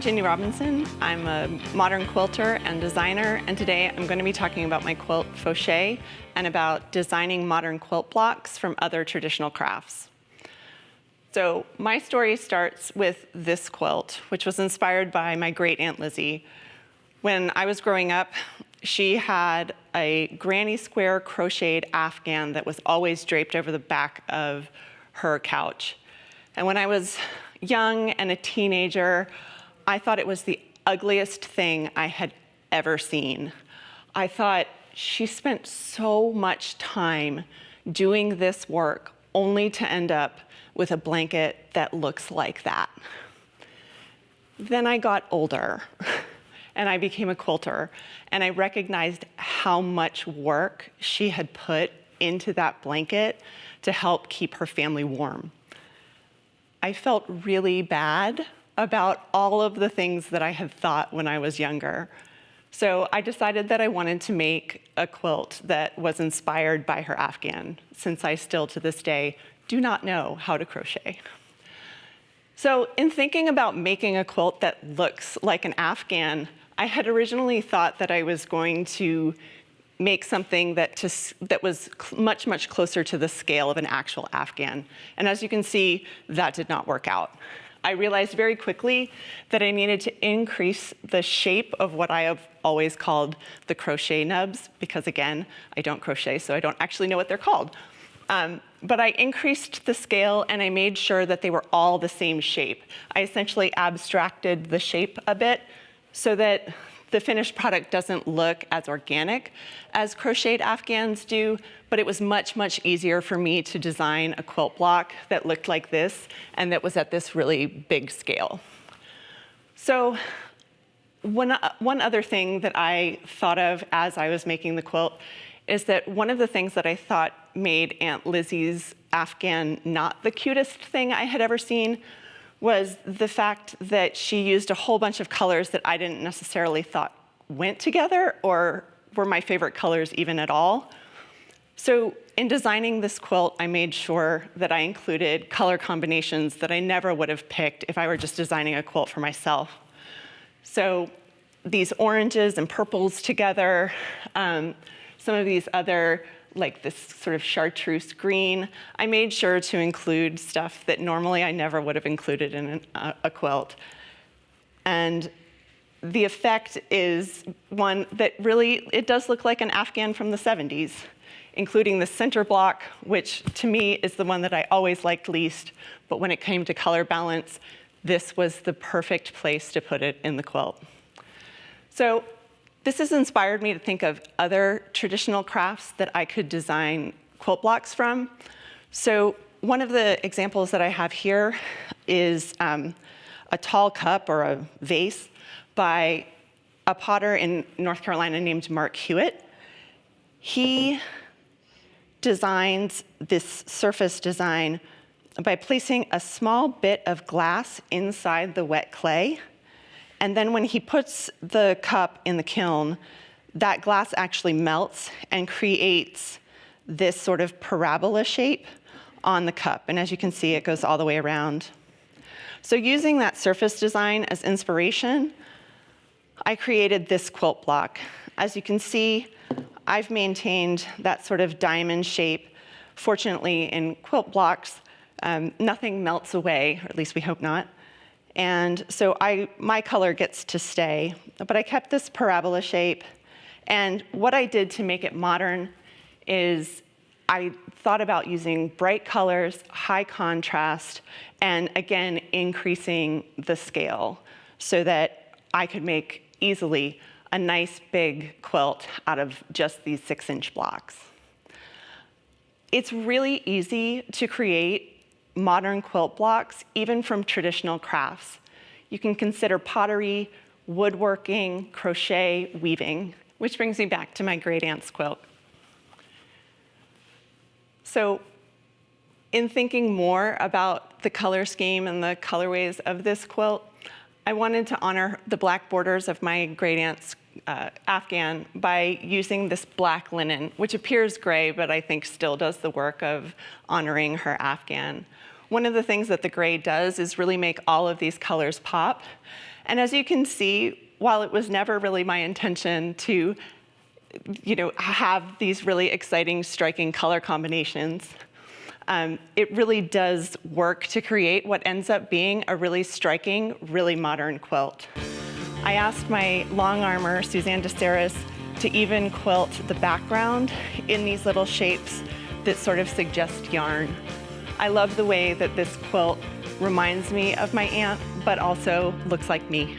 Ginny Robinson. I'm a modern quilter and designer, and today I'm going to be talking about my quilt Fauché and about designing modern quilt blocks from other traditional crafts. So my story starts with this quilt, which was inspired by my great Aunt Lizzie. When I was growing up, she had a granny square crocheted Afghan that was always draped over the back of her couch. And when I was young and a teenager, I thought it was the ugliest thing I had ever seen. I thought she spent so much time doing this work only to end up with a blanket that looks like that. Then I got older and I became a quilter, and I recognized how much work she had put into that blanket to help keep her family warm. I felt really bad about all of the things that I had thought when I was younger. So I decided that I wanted to make a quilt that was inspired by her Afghan, since I still to this day do not know how to crochet. So in thinking about making a quilt that looks like an Afghan, I had originally thought that I was going to make something that was much, much closer to the scale of an actual Afghan. And as you can see, that did not work out. I realized very quickly that I needed to increase the shape of what I have always called the crochet nubs, because again, I don't crochet, so I don't actually know what they're called. But I increased the scale and I made sure that they were all the same shape. I essentially abstracted the shape a bit so that the finished product doesn't look as organic as crocheted Afghans do, but it was much, much easier for me to design a quilt block that looked like this and that was at this really big scale. So one other thing that I thought of as I was making the quilt is that one of the things that I thought made Aunt Lizzie's Afghan not the cutest thing I had ever seen was the fact that she used a whole bunch of colors that I didn't necessarily thought went together or were my favorite colors even at all. So in designing this quilt, I made sure that I included color combinations that I never would have picked if I were just designing a quilt for myself. So these oranges and purples together, some of these other, like this sort of chartreuse green, I made sure to include stuff that normally I never would have included in a quilt. And the effect is one that really, it does look like an Afghan from the 70s, including the center block, which to me is the one that I always liked least, but when it came to color balance, this was the perfect place to put it in the quilt. So this has inspired me to think of other traditional crafts that I could design quilt blocks from. So one of the examples that I have here is a tall cup or a vase by a potter in North Carolina named Mark Hewitt. He designs this surface design by placing a small bit of glass inside the wet clay. And then when he puts the cup in the kiln, that glass actually melts and creates this sort of parabola shape on the cup. And as you can see, it goes all the way around. So using that surface design as inspiration, I created this quilt block. As you can see, I've maintained that sort of diamond shape. Fortunately, in quilt blocks, nothing melts away, or at least we hope not. And so my color gets to stay, but I kept this parabola shape. And what I did to make it modern is I thought about using bright colors, high contrast, and again, increasing the scale so that I could make easily a nice big quilt out of just these 6-inch blocks. It's really easy to create modern quilt blocks, even from traditional crafts. You can consider pottery, woodworking, crochet, weaving, which brings me back to my great aunt's quilt. So in thinking more about the color scheme and the colorways of this quilt, I wanted to honor the black borders of my great aunt's Afghan by using this black linen, which appears gray, but I think still does the work of honoring her Afghan. One of the things that the gray does is really make all of these colors pop. And as you can see, while it was never really my intention to have these really exciting, striking color combinations, it really does work to create what ends up being a really striking, really modern quilt. I asked my long armor, Suzanne DeSaris, to even quilt the background in these little shapes that sort of suggest yarn. I love the way that this quilt reminds me of my aunt, but also looks like me.